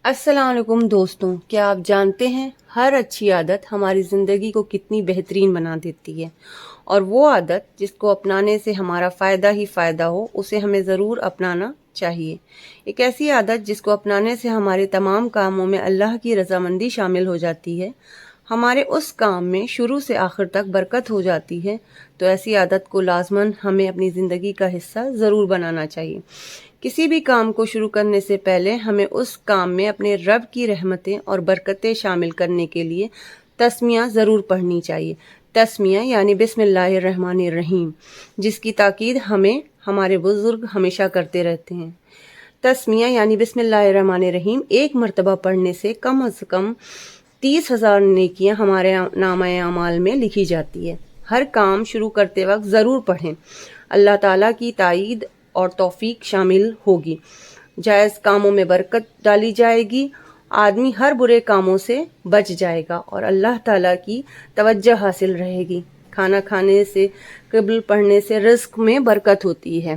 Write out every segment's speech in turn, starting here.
السلام علیکم دوستوں، کیا آپ جانتے ہیں ہر اچھی عادت ہماری زندگی کو کتنی بہترین بنا دیتی ہے، اور وہ عادت جس کو اپنانے سے ہمارا فائدہ ہی فائدہ ہو اسے ہمیں ضرور اپنانا چاہیے۔ ایک ایسی عادت جس کو اپنانے سے ہمارے تمام کاموں میں اللہ کی رضامندی شامل ہو جاتی ہے، ہمارے اس کام میں شروع سے آخر تک برکت ہو جاتی ہے، تو ایسی عادت کو لازماً ہمیں اپنی زندگی کا حصہ ضرور بنانا چاہیے۔ کسی بھی کام کو شروع کرنے سے پہلے ہمیں اس کام میں اپنے رب کی رحمتیں اور برکتیں شامل کرنے کے لیے تسمیہ ضرور پڑھنی چاہیے۔ تسمیہ یعنی بسم اللہ الرحمن الرحیم، جس کی تاکید ہمارے بزرگ ہمیشہ کرتے رہتے ہیں۔ تسمیہ یعنی بسم اللہ الرحمن الرحیم ایک مرتبہ پڑھنے سے کم از کم 30,000 نیکیاں ہمارے نامہ اعمال میں لکھی جاتی ہے۔ ہر کام شروع کرتے وقت ضرور پڑھیں، اللہ تعالیٰ کی تائید اور توفیق شامل ہوگی، جائز کاموں میں برکت ڈالی جائے گی، آدمی ہر برے کاموں سے بچ جائے گا اور اللہ تعالیٰ کی توجہ حاصل رہے گی۔ کھانا کھانے سے قبل پڑھنے سے رزق میں برکت ہوتی ہے۔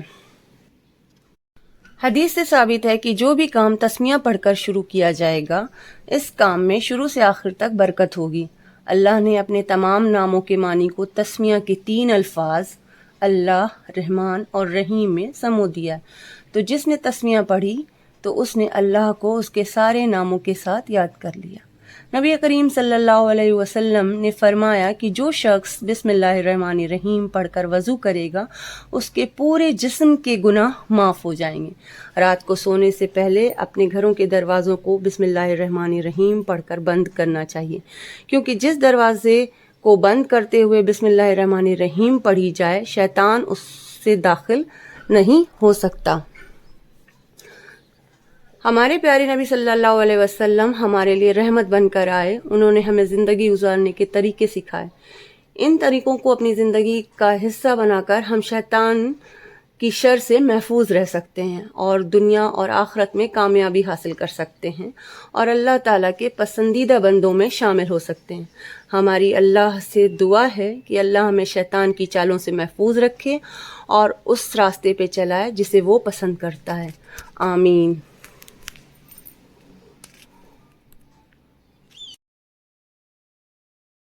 حدیث سے ثابت ہے کہ جو بھی کام تسمیہ پڑھ کر شروع کیا جائے گا، اس کام میں شروع سے آخر تک برکت ہوگی۔ اللہ نے اپنے تمام ناموں کے معنی کو تسمیہ کے 3 الفاظ اللہ، رحمان اور رحیم میں سمو دیا، تو جس نے تسمیہ پڑھی تو اس نے اللہ کو اس کے سارے ناموں کے ساتھ یاد کر لیا۔ نبی کریم صلی اللہ علیہ وسلم نے فرمایا کہ جو شخص بسم اللہ الرحمن الرحیم پڑھ کر وضو کرے گا، اس کے پورے جسم کے گناہ معاف ہو جائیں گے۔ رات کو سونے سے پہلے اپنے گھروں کے دروازوں کو بسم اللہ الرحمن الرحیم پڑھ کر بند کرنا چاہیے، کیونکہ جس دروازے کو بند کرتے ہوئے بسم اللہ الرحمن الرحیم پڑھی جائے، شیطان اس سے داخل نہیں ہو سکتا۔ ہمارے پیارے نبی صلی اللہ علیہ وسلم ہمارے لیے رحمت بن کر آئے، انہوں نے ہمیں زندگی گزارنے کے طریقے سکھائے۔ ان طریقوں کو اپنی زندگی کا حصہ بنا کر ہم شیطان کی شر سے محفوظ رہ سکتے ہیں اور دنیا اور آخرت میں کامیابی حاصل کر سکتے ہیں اور اللہ تعالیٰ کے پسندیدہ بندوں میں شامل ہو سکتے ہیں۔ ہماری اللہ سے دعا ہے کہ اللہ ہمیں شیطان کی چالوں سے محفوظ رکھے اور اس راستے پہ چلائے جسے وہ پسند کرتا ہے۔ آمین۔